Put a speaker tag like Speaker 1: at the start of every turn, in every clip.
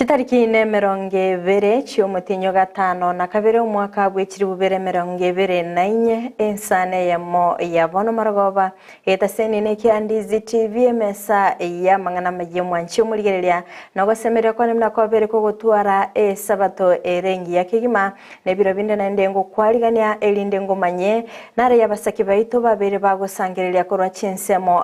Speaker 1: Nitariki ine mirongo ibiri cy'umutinyo gatano na kabiri umwaka gw'ikiri bubere mirongo ibiri na inye insane yamo yabono maragoba etaseni nekiandizi TV mesa ya mangana majimwanchi umurigereria nagosemerera ko nemna ko bere ko gutwara sabato erengi yakigima nebiro binde na ndengo kwarigania elinde ngomanye nare yabasaki baito babere bagosangereria ko rwachinsemo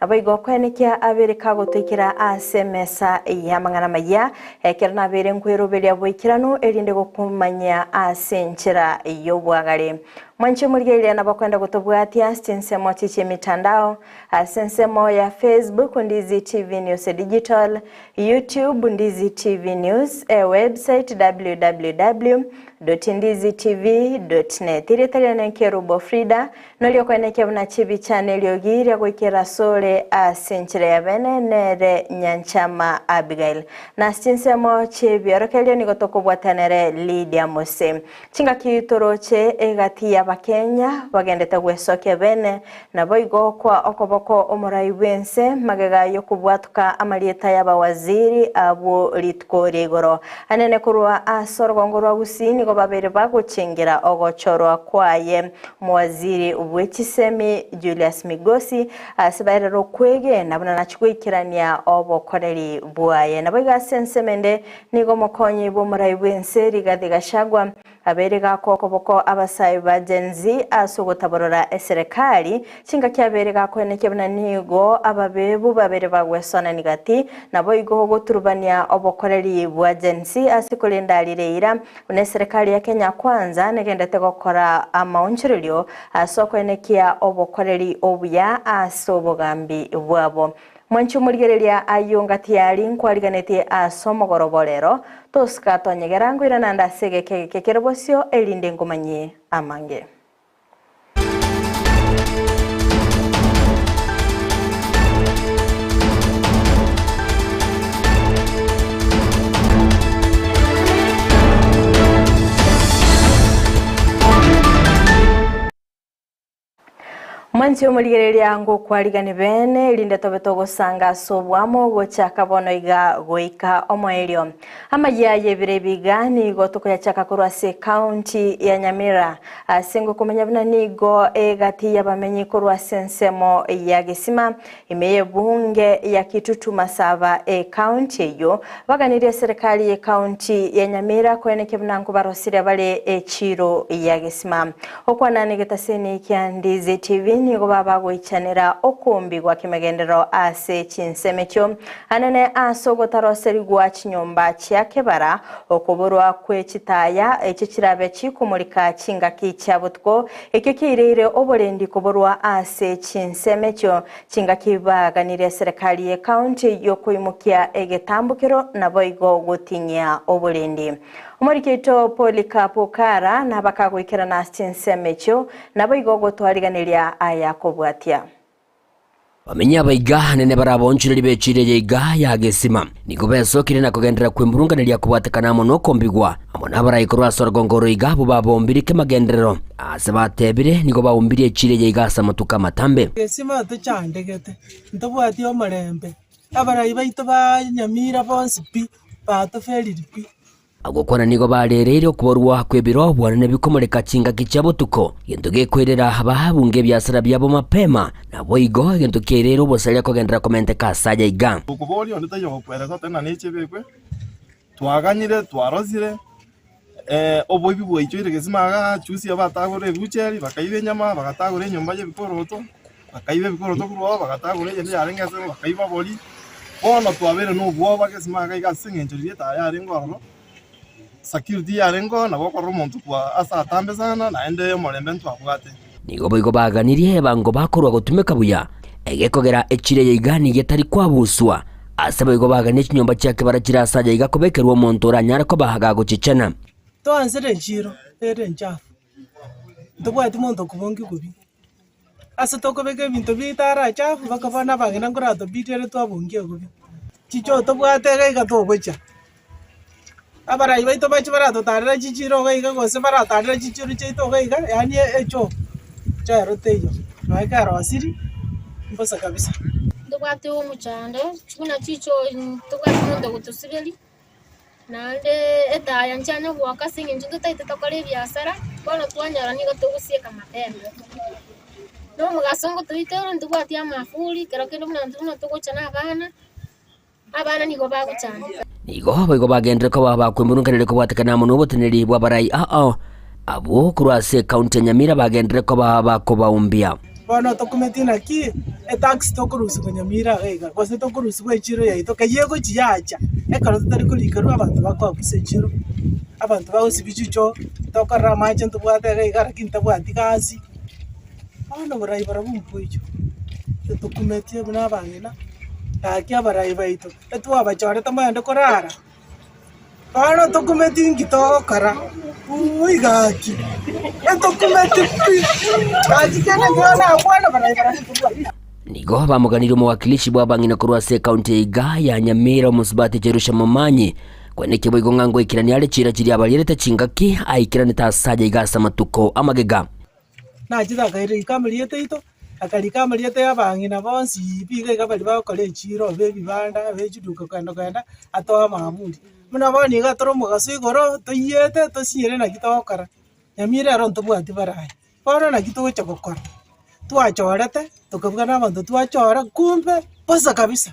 Speaker 1: naboigo kwenekia abere kagotekira asemesa ya mangana maya kerana bere nkweroberia bwikirano elinde gokumanya asenchera yobwagare mwanchi murigereria nabakwenda gutobwatia stinsemo chiche mitandao asensemo ya Facebook Ndizi TV News Digital, YouTube Ndizi TV News, website www.ndizitv.net. Iretari na Kerubo Frida nolio kweneke mna chibi channel yogiria gwikira sole asenchire ya bene nere Nyanchama Abigail na stinsemo chibi orokelio nigotoko bwatanere Lydia Mose chinga kitoroche egati ya Bakenya bagendete gwesoke bene na boigo kwa okoboko omurai wense magega yokubwatuka amalieta y'abawaziri abo litkoregoro anene kurwa asorogongorwa gusini go babere bagucengera ogochorwa kwaye muwaziri ubwekisemi Julius Migosi asibairero kwege nabona nachikwikirania obokoreri bwaye naboiga sensemende nigo mokonyi bo murai wense Rigathi Gachagua aberega kokoboko abasayi ba Gen Z asugotaborora eserekali chinga kyaberega kweneke bana nigo ababebu babere bagwesona nigati nabo igo goturubania obokoreri bwa Gen Z asikolendarire une serikali ya Kenya kwanza negendete gukora amaunchirilyo asokwenekia obokoreri obuya asobogambi bwabo mwanchi murigereria ayongati yali nkwariganete asomogoroborero toska tonyegerangwira nanda sege kekerebosyo elinde ngomanye amange Mwanchi omurigereria ngo kwarigani bene linde tobeto gosanga sobwamo gochaka bono iga goika omoelio amayaye birebiga ni gotoko ya chaka kurwase county ya Nyamira asingo kumenya bina nigo egati yabamenyi kurwase nsemo ya Gisima imeye bunge ya Kitutu Masava county yo baganiriye serikali ya county ya Nyamira kweneke bina nkubarosire bale chiro ya Gisima okwana negetaseni Ndizi TV nigo baba goichanira okumbi gwa kimegendero ase chinsemecho anene asogotaroseri gwa chinyomba cyakebara okuburwa kwechitaya ekikirabe chikumurika chinga kicyabutko ekikirire oborendi kuburwa ase chinsemecho chinga kibaganire serikali ye county yokuimukia egetambukiro naboigo gotinya oborendi Umurikito Polikapo Kara na bakagwikira na chinsemecho naboigo gotwariganiria ayakobwatia bamenya baiga nene barabonchiriri becire yiga ya Gisima nigo besokire na kugendera kwimburunganiria kubwatekana mono kombigwa amona barayikorwa sorogongoro iga bo babombirike magenderero asebatebire nigo bawumbirie cire yiga samatuka matambe
Speaker 2: Gisima tuchandegete ndobwati omorembe abarayi baito ba Nyamira bonsipi batoferiripi
Speaker 1: agokwana nigo barereire kuborwa kwebiro bwanene bikomoreka chinga kichabutuko gento gekwerera abahabunge byasara byabo mapema nabo igo gento kerero bosalia kogendera komente kasaja iga
Speaker 3: ukubori onita yo kwereza tena nechebekwe twaganyire twarozire oboibi bwoichoire Gisima chusi abatagore bucheri bakaibe nyama bagatagore nyumba ye bikoroto bakaibe bikoroto kubo bagatagore yende yarengese bakaiba boli ono twabere no bwoba Gisima ga singenjiriye tayari ngoro security yarengo nabo korro muntu kwa asa tambe sana naende morembe ntwabwate
Speaker 1: nigo boigo baganirie bango bakorwa gutumeka buya egekogera echire yigani getari kwabuswa asaba igo baganie chinyomba cyake barakira saja igakobekerwa omuntu oranyara ko bahaga gucicena
Speaker 2: to ansere njiro ere nchafu ndobwati muntu kubongi kubi asa tokobeke bintu bitara chafu bakabana bagena ngurato bitere twabongi kubi chicho tobwate ga togocha abarayi baito bachi barato tarira chichiro gaiga gose baratarira chichiro cheito gaiga yani echo charo teyo naika rosiri mbosa kabisa
Speaker 4: ndobwate umuchande chuna chicho tobwate ndo gutusibeli nande etaya nchanya gwaka singi njundu taite tokore biashara bono twanyara nigo tugusieka mapembe no mugasongo tuitero ntugwatia mafuri kero kendo muna ntuna tuguchana abana nigo baguchana
Speaker 5: nigo baigo bagendere ko bakwimurunganire ko batekana muno boteneri bwa barai abo kurase county Nyamira bagendere ko bakobaumbia
Speaker 2: bono tokumetina ki tax tokurusi ko Nyamira ega kwase tokurusi ko echiro yaito kayego chiyacha ekaro tutari kulikarwa abantu bakwakise echiro abantu bawusibichicho tokara mache ntubwate ega rakinta bwati kasi bono barai barabumpuicho tokumetie buna bangina akia barai baito etwa bachore tamayande korara bono tokumeti ngitokara uigaki tokumeti ajikana gona bwana barai barabumpuicho
Speaker 5: nigo bamuganira umwakilishi bwa bangina kurwase county iga ya Nyamira Musibati Jerusha Mamanyi kweneke boigo ngango ikirani ale chira chiri abalirete chingaki aikirani tasaja igasa matuko amagega
Speaker 2: najida gaire ikamaliete ito akalikamaliete yabangina bonsi biga kabali bakole chiro bebibanda bechiduka kwenda atoa mamundi muna bani gatoro mugasigoro toyete tosire na kitokara Nyamira ronto bwati barai bora na kito cha gukora twachorete tukabwa n'abantu twachora kumbe basa kabisa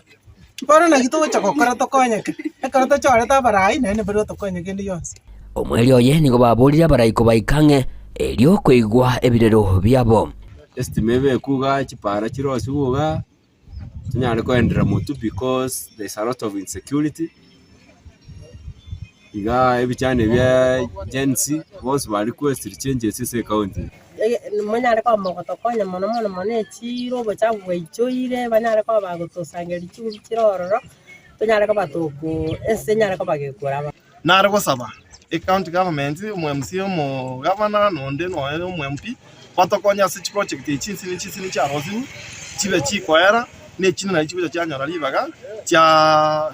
Speaker 2: bora na kito cha gukora tokonyeke ekara twachorete barai nene bero tokonyeke ndi yose
Speaker 5: omweli oye nigo baburira barai ko baikange elio kwigwa ebirero byabo
Speaker 6: estimebe kuga chipara chirosi buga tunyare ko endera mutu because there's a lot of insecurity iga ebichane bya gensi bose bari kwestri changes ise county
Speaker 7: manyare ko mogoto konya mono mone chiro bacha bwechoire banyare ko bagotosangeri chirororo tunyare ko batuku nyare ko bagekora
Speaker 3: nare gusaba county government umwe-MC mu governor nonde no umwe-MP batokonya se project ichinsini charosini chibe chikoera ne chini na chibuja cyanyora libaga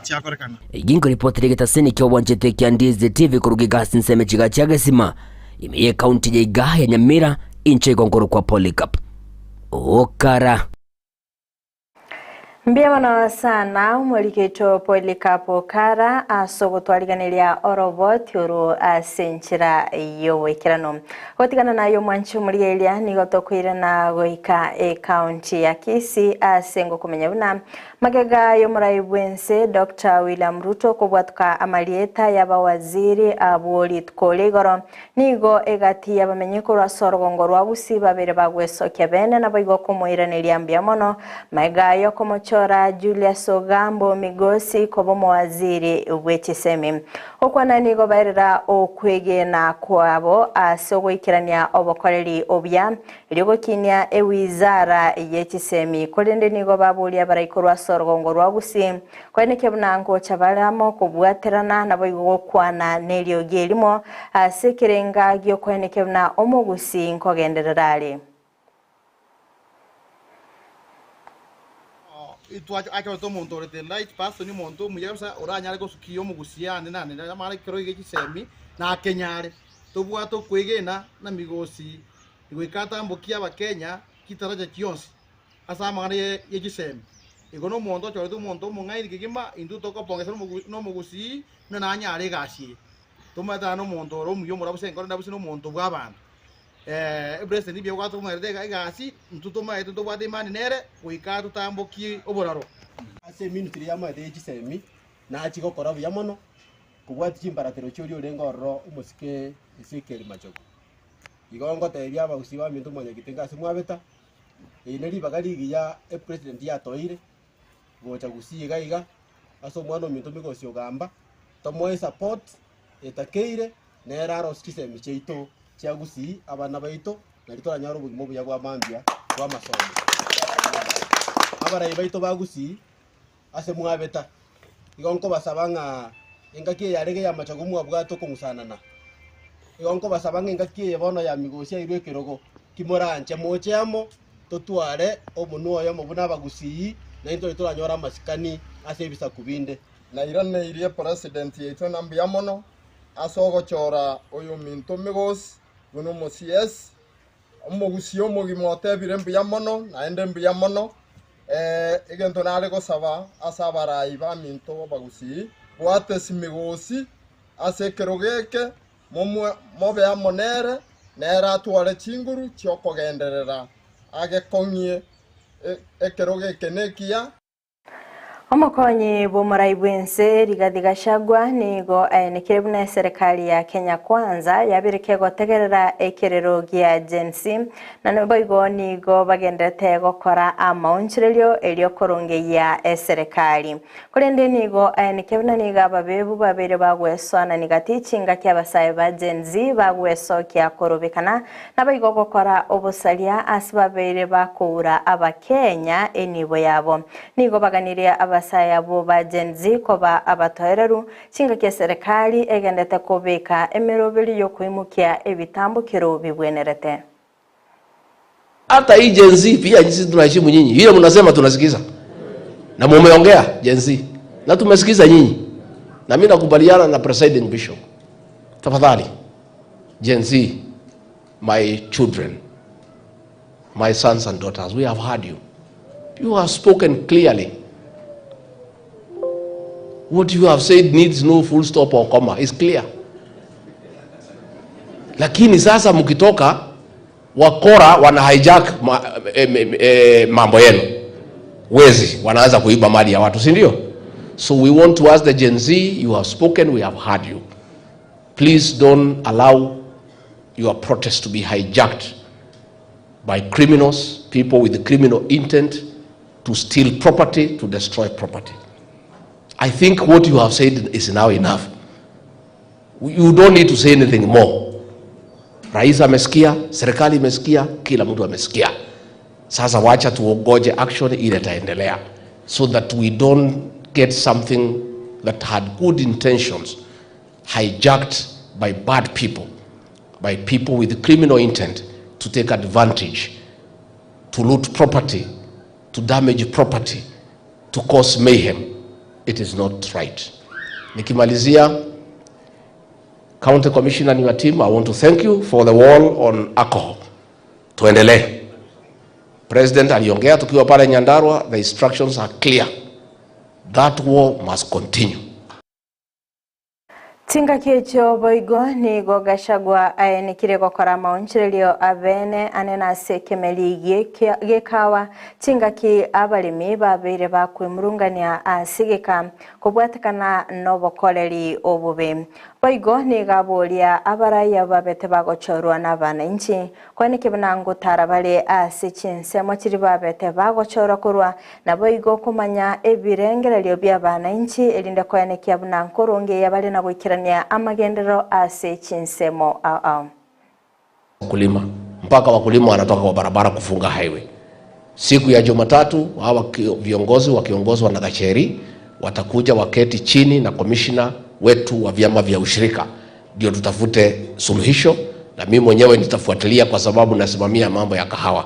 Speaker 3: cyakorekana
Speaker 5: igingo report regeta seni kyo wanjete kyandize TV kurugi gas nseme chiga cyagasima imiye county ya iga ya Nyamira inche gongoro kwa Polycarp okara
Speaker 1: mbia wana sana mweliketo Polycarp okara asogotwaliganiria orobot yoro asenchira yowekirano otigana nayo mwanchu muri elia nigotokwira na goika county ya Kisii asengo kumenya buna magega yo muraibwense Dr. William Ruto kubwatuka amalieta y'abawaziri abuli tkolegoro nigo egati y'abamenyeko rwa sorgongo rwa busi babere bagwesokya bene naboigo kumuiraniria mbia mono magega yo komochora Julius Ogambo Migosi kobomo waziri w'ekisemi okwana nigo bairira okwege na kwabo asogwikirania obokoreri obya iligo kinya ewizara y'ekisemi kolende nigo babuli abarayikorwa sorgongo rwa busi kweneke bunango chabalamo kubwaterana nabo kwana nelio gelimo asekirenga gyo kweneke buna omugusi nkogendererali
Speaker 8: itwacho acho to monto rete light pass ni monto muyabsa oranyare ko sukiyo mugusiane nane na mara kero ige kisemi na kenyare to bwato kwegena na migosi igwikata mbokia abakenya kitaraja kionsi asa mara ye kisemi igono monto chore to monto mungairi kigimba indu to ko pongesa no mugusi na nanyare gashi to mata no monto ro muyo mura busengo na busi no monto bwabana President ibyo kwato mwerega igasi mtuto maito to bwade mani nere kuikatu tamboki oboraro
Speaker 9: ase ministry ya mate y'ekisemi na chigokora buyamono kubwati chimbaratero cyori orengorro umusike isikeri machogo igongo tebya abagusiba mintu mwanya gitenga simwabeta neri bagali ya president ya toire gocha gusiga iga aso mwana mintu migosi ogamba tomoe support etakeire neraro sikisemi cheito Chiagusi abana baito nalitora nyaro bugimo buya bwa mambia bwa masomo abara baito bagusi ase mwabeta igonko basabanga engaki yarege ya machagumu abwato kumusanana igonko basabanga engaki bono ya migosi irwe kirogo kimoranje mochemo totware omuno yo mubuna bagusi na into litora nyora masikani ase bisa kubinde
Speaker 3: na irane irie president yeto nambia mono asogo chora oyo minto migosi Buno mosies omugusio mugimote birembe yamono naende mbi yamono igento nare gosaba asabara iba minto bagusi bwate simigosi ase kerogeke mobe amonere nera atware chinguru chiokogenderera agekong'ie ekerogeke nekia.
Speaker 1: Omokonyi bw'omurai bwense Rigathi Gachagua nigo aenekire buna serikali ya Kenya Kwanza yabirike gotegerera ekirero gia Gen Z na nabo igo nigo bagendete gokora amaunchirerio elio korongeya serikali kurende nigo aenekire buna niga babebu babere bagwesona nigati chinga kya basaye ba Gen Z bagweso kya korobekana nabo igo gokora obusalia asibabere bakura abakenya enibo yabo nigo baganiria abasaya bo ba Gen Z koba abatoereru chinga kya serikali egendete kubika emeroberi yo kwimukia ebitambukiro bibwenerete.
Speaker 10: Hata hii Gen Z pia sisi tunaheshimu nyinyi. Vile mnasema tunasikiza. Na mumeongea Gen Z. Na tumesikiza nyinyi. Na mimi nakubaliana na President Bishop. Tafadhali Gen Z, my children, my sons and daughters, we have heard you. You have spoken clearly. What you have said needs no full stop or comma. It's clear. Lakini sasa mkitoka wakora wana hijack mambo yenu. Wezi wanaanza kuiba mali ya watu, si ndio? So we want to ask the Gen Z, you have spoken, we have heard you. Please don't allow your protest to be hijacked by criminals, people with criminal intent to steal property, to destroy property. I think what you have said is now enough. You don't need to say anything more. Rais amesikia, serikali imesikia, kila mtu amesikia. Sasa wacha tuongoje action ile taendelea so that we don't get something that had good intentions hijacked by bad people, by people with criminal intent to take advantage, to loot property, to damage property, to cause mayhem. It is not right. Nikimalizia, County Commissioner and your team, I want to thank you for the wall on alcohol. Tuendelee. President aliongea tukiwa pale Nyandarua, the instructions are clear. That war must continue.
Speaker 1: Tinga kiecho boigo ni Gachagua aenikire gokora maunchirerio abene anena sekemeli gekawa tinga ki abalimi babere bakwimurungania asigika kubwatakana nobokoleri obube boigo ni gaboria abaraya babete bagochorwa n'abananchi kwani kibinango tarabale asichinsemo kiri babete bagochora kurwa na boigo kumanya ebirengerero by'abananchi elinde kwani kibinango ronge yabale na gwikira amagendero ase chinsemo
Speaker 10: wakulima mpaka wakulima wanatoka kwa barabara kufunga highway. Siku ya Jumatatu hawa viongozi wakiongozwa na Gacheri watakuja waketi chini na commissioner wetu wa vyama vya ushirika ndio tutafute suluhisho, na mimi mwenyewe nitafuatilia kwa sababu nasimamia mambo ya kahawa.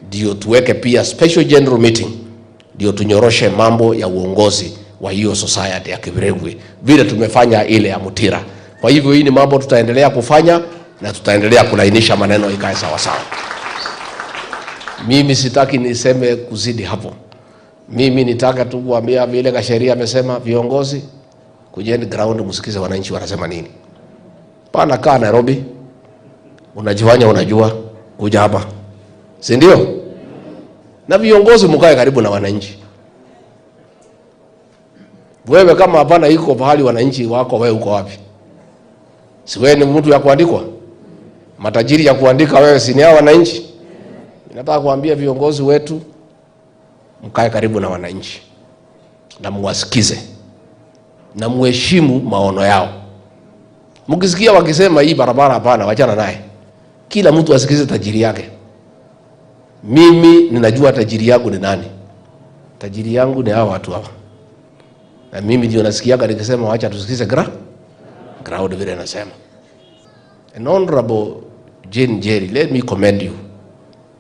Speaker 10: Ndio tuweke pia special general meeting ndio tunyoroshe mambo ya uongozi wa hiyo society ya Kibiregwe vile tumefanya ile ya Mutira. Kwa hivyo hii ni mambo tutaendelea kufanya na tutaendelea kulainisha maneno ikae sawa sawa. Mimi sitaki niseme kuzidi hapo. Mimi nitaka tu kuambia vile Gacheri amesema, viongozi kujeni ground msikize wananchi wanasema nini. Pana kaa Nairobi unajifanya unajua, kuja hapa, si ndio? Na viongozi mkae karibu na wananchi. Wewe kama hapana iko pahali wananchi wako, wewe uko wapi? Si wewe ni mtu ya kuandikwa? Matajiri ya kuandika wewe si ni hao wananchi? Ninataka kuambia viongozi wetu mkae karibu na wananchi na muwasikize na muheshimu maono yao. Mkisikia wakisema hii barabara hapana, wachana naye. Kila mtu asikize tajiri yake. Mimi ninajua tajiri yangu ni nani. Tajiri yangu ni hao watu hapa. Na mimi ndio nasikiaga nikisema wacha tusikize crowd vile nasema. An honorable Jane Jerry, let me commend you.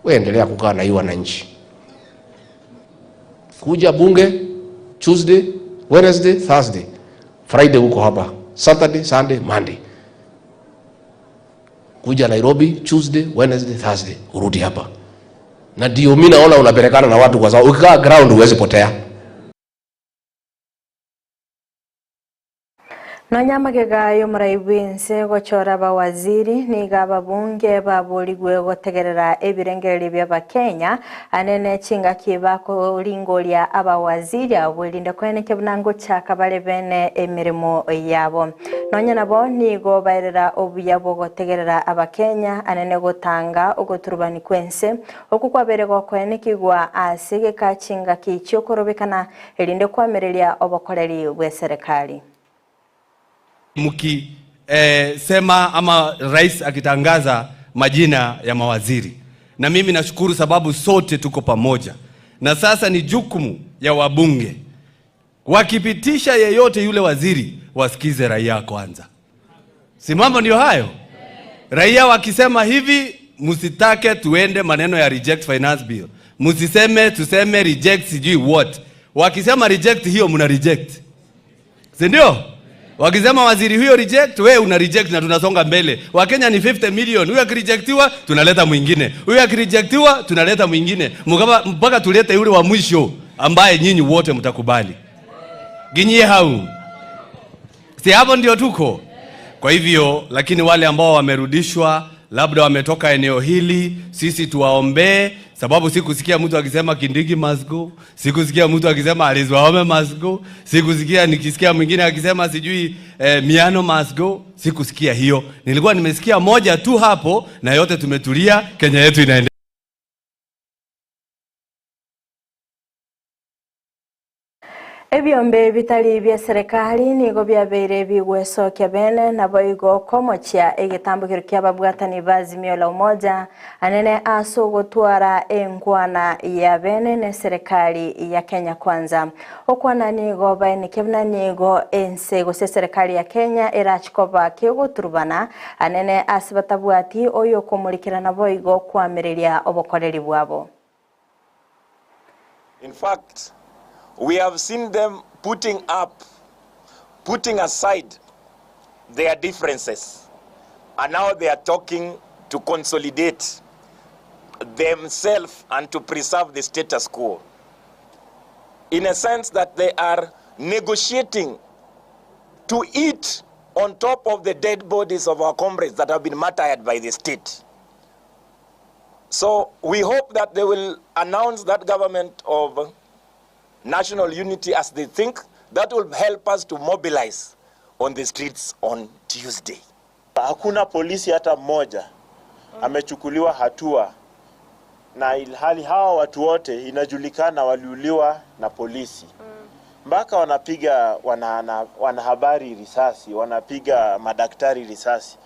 Speaker 10: Wewe endelea kukaa na hiyo wananchi. Kuja bunge Tuesday, Wednesday, Thursday, Friday uko hapa, Saturday, Sunday, Monday. Kuja Nairobi Tuesday, Wednesday, Thursday, urudi hapa. Na ndio mimi naona unapelekana na watu kwa sababu ukikaa ground huwezi potea.
Speaker 1: Nonyamagega y'omuraibwense gochora bawaziri niga babunge babuligwe gotegerera ebirengeri by'Abakenya anene chinga kibako lingolia abawaziri abwirinde kweneke bunango chakabale bene emirimo yabo nonya nabo nigo bairera obuyabo gotegerera Abakenya anene gotanga ogoturubani kwense okukwabere gokwenekigwa asige ka chinga kichokorobekana erinde kwamerelia obokoleri bwe serikali.
Speaker 11: Sema ama rais akitangaza majina ya mawaziri, na mimi nashukuru sababu sote tuko pamoja, na sasa ni jukumu ya wabunge wakipitisha yeyote yule waziri wasikize raia kwanza. Si mambo ndio hayo? Raia wakisema hivi msitake tuende maneno ya reject finance bill, msiseme tuseme reject sijui what. Wakisema reject hiyo mna reject, si ndio? Wakisema waziri huyo reject, wewe una reject na tunasonga mbele. Wakenya ni 50 million. Huyo akirejectiwa tunaleta mwingine. Huyo akirejectiwa tunaleta mwingine. Mpaka tulete yule wa mwisho ambaye nyinyi wote mtakubali. Ginyie hau. Si hapo ndio tuko. Kwa hivyo, lakini wale ambao wamerudishwa, labda wametoka eneo hili, sisi tuwaombee, sababu sikusikia mtu akisema Kindiki must go, sikusikia mtu akisema Alice Wahome must go, sikusikia nikisikia mwingine akisema sijui Miano must go, sikusikia hiyo. Nilikuwa nimesikia moja tu hapo na yote tumetulia, Kenya yetu inaendelea.
Speaker 1: Ebyombe bitali bya serikali nigo byabeire bigwesokia bene nabo igo komochia egitambukiro ky'ababwatani bazimio la umoja anene aso gotwara enkwana ya bene ne serikali ya Kenya kwanza okwana nigo baine kebna nigo ensego se serikali ya Kenya erachikoba kyogoturubana anene asibatabwati oyo komulikira nabo igo kwamereria obokoreri bwabo.
Speaker 12: In fact, we have seen them putting aside their differences, and now they are talking to consolidate themselves and to preserve the status quo. In a sense that they are negotiating to eat on top of the dead bodies of our comrades that have been martyred by the state. So we hope that they will announce that government of national unity as they think. That will help us to mobilize on the streets on Tuesday.
Speaker 13: Hakuna polisi hata mmoja amechukuliwa hatua, na ilhali hawa watu wote inajulikana waliuliwa na polisi. Mpaka wanapiga wanahabari risasi, wanapiga madaktari risasi.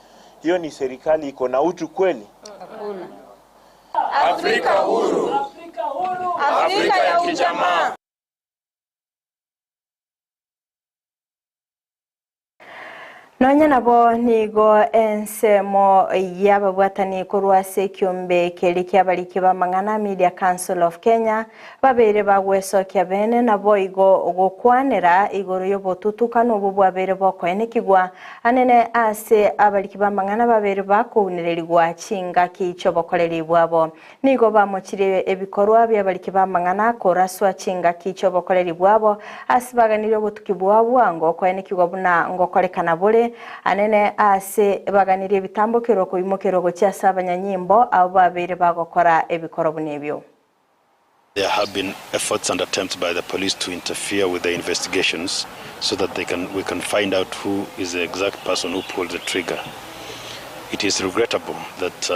Speaker 13: Hiyo ni serikali iko na utu kweli?
Speaker 12: Hakuna. Afrika huru. Afrika huru. Afrika ya kijamaa.
Speaker 1: Nonya nabo nigo ensemo y'ababwatani kurwase kyombe keli kyabaliki bamangana Media Council of Kenya babere bagwesokia bene nabo igo gokwanera igoro yobotutuka n'obu bwabere bokwenekigwa anene ase abaliki bamangana babere bakunererigwa chinga kicho bokoreri bwabo nigo bamukire ebikorwa by'abaliki bamangana koraswa chinga kicho bokoreri bwabo asibaganire obutuki bwabo ngo kwenekigwa buna ngo korekana bure anene ase baganire bitambukiro ko imokero go cyasa abanyanyimbo abo babere bagokora ebikoro bunebyo.
Speaker 14: There have been efforts and attempts by the police to interfere with the investigations so that we can find out who is the exact person who pulled the trigger. It is regrettable that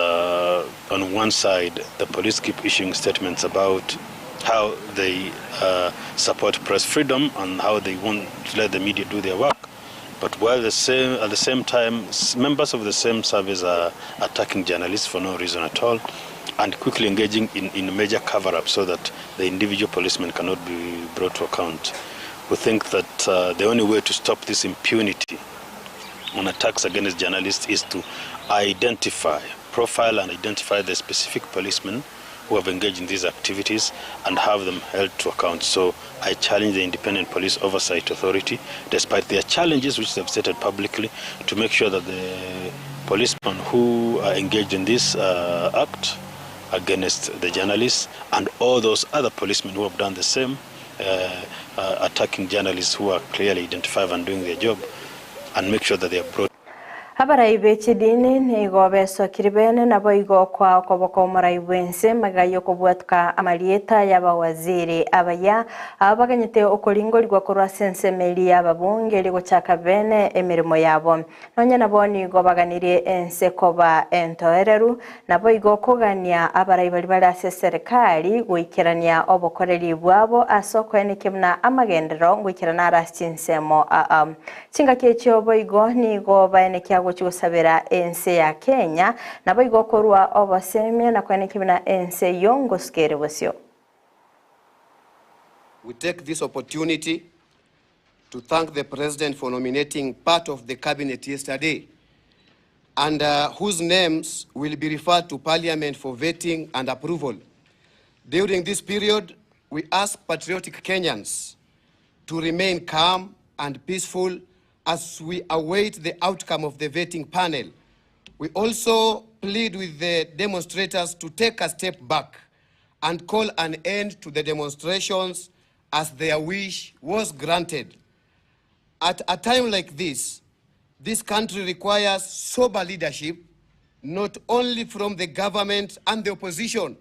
Speaker 14: on one side the police keep issuing statements about how they support press freedom and how they want to let the media do their work. But while at the same time, members of the same service are attacking journalists for no reason at all and quickly engaging in major cover-up so that the individual policemen cannot be brought to account. We think that the only way to stop this impunity on attacks against journalists is to profile and identify the specific policemen who have engaged in these activities and have them held to account. So I challenge the Independent Police Oversight Authority, despite their challenges which they've stated publicly, to make sure that the policemen who are engaged in this act against the journalists and all those other policemen who have done the same, attacking journalists who are clearly identified and doing their job, and make sure that they are brought.
Speaker 1: Habarai bechidini ni gobeso kiribene na boigo kwa okoboko maraiwense magayo kubwatuka amalieta y'abawaziri abaya abaganyite okolingo ligwa kurwa sensemeli y'ababunge ligo chaka bene emirimo yabo nonya naboni gobaganirie ensekoba entoereru na boigo kugania abarai bali bali ase serikali guikirania obokoreri bwabo asoko enikimna amagendero guikirana arachinsemo chinga kecho boigo ni goba enekia gusabira ense ya Kenya na boigo korwa obasemia na kwenekibina ense yongo skere wasyo.
Speaker 15: We take this opportunity to thank the President for nominating part of the cabinet yesterday and whose names will be referred to Parliament for vetting and approval. During this period, we ask patriotic Kenyans to remain calm and peaceful as we await the outcome of the vetting panel. We also plead with the demonstrators to take a step back and call an end to the demonstrations as their wish was granted. At a time like this country requires sober leadership, not only from the government and the opposition,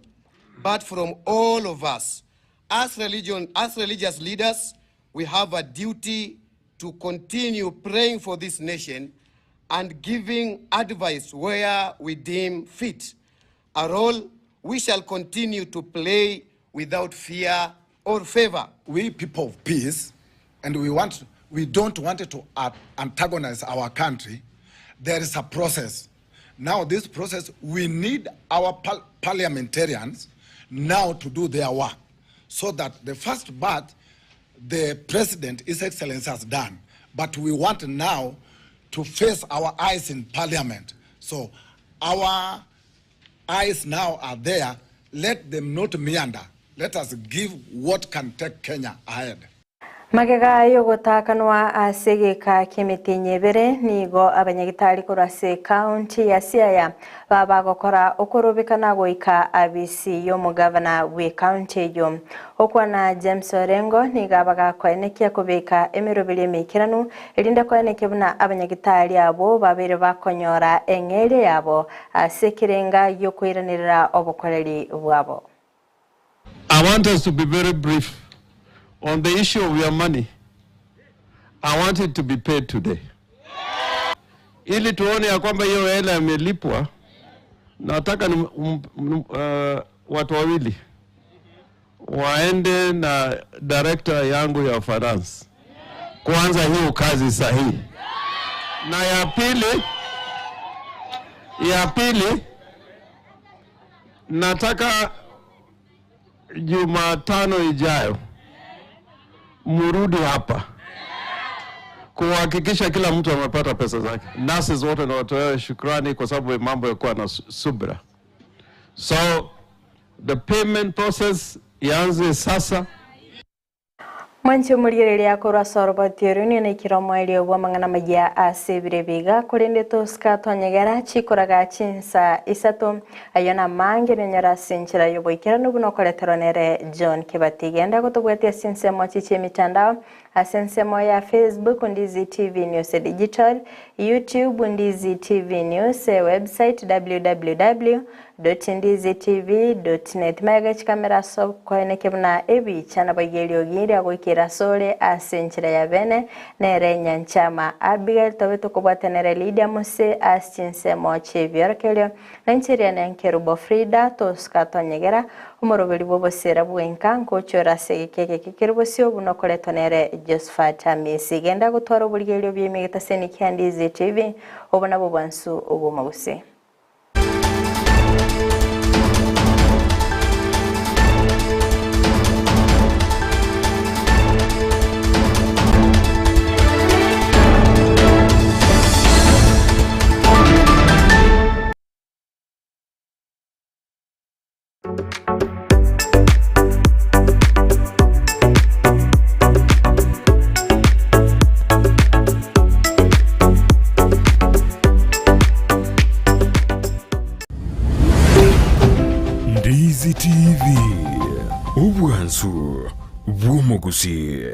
Speaker 15: but from all of us. As religious leaders, we have a duty to continue praying for this nation and giving advice where we deem fit. A role we shall continue to play without fear or favor.
Speaker 16: We people of peace, and we don't want to antagonize our country. There is a process. Now this process, we need our parliamentarians now to do their work so that the first part the President, His Excellency, has done. But we want now to face our eyes in Parliament. So our eyes now are there. Let them not meander. Let us give what can take Kenya ahead.
Speaker 1: Magega yogotakanwa asegeka kimiti nyebere nigo abanyagitari kurase county ya Siaya baba gokora okorobekana goika abisi yo mugavana we county yo okwana James Orengo nigabaga kwanekia kubeka emirobili mikiranu elinde kwanekebuna abanyagitari abo babere bakonyora engere yabo asekirenga yo kwiranira obokoreri bwabo.
Speaker 17: I want us to be very brief. On the issue of your money, I want it to be paid today. Ili tuone ya kwamba hiyo hela imelipwa, nataka watu wawili waende na director yangu ya finance kuanza hiyo kazi sahihi. Na ya pili nataka Jumatano ijayo murudi hapa kuhakikisha kila mtu amepata pesa zake. Nurses wote na watoe shukrani kwa sababu mambo yakuwa na subira. So the payment process ianze sasa.
Speaker 1: Mwancho mulirere yakora sorba tioruni na kiromo elio bwa mangana magia asebire biga kurende toska tonyegera chikoraga chinsa isato ayona mangere nyara sinchira yoboikira nubuno koleteronere John Kibatigenda gotobwetia sinsemo chiche mitandao asensemo ya Facebook Ndizi TV News Digital, YouTube Ndizi TV News, website www.ndizitv.net. Magachi kamera so koenekebna ebi chana bagelio giri agwikira sole asenchira ya bene nere nyanchama Abigail tobeto kubwatenere Lydia Muse asinsemo chevyorkelio nanchiria nenkerubo Frida toska tonyegera umorobeli bobo sera bwenka nkochora segekeke kikiribosio buno koletonere Josephat Amisi genda gutwara uburyo by'imigita seni Ndizi TV obona bo bansu obumaguse.
Speaker 18: Ndizi TV, ubwansu bw'umugusi.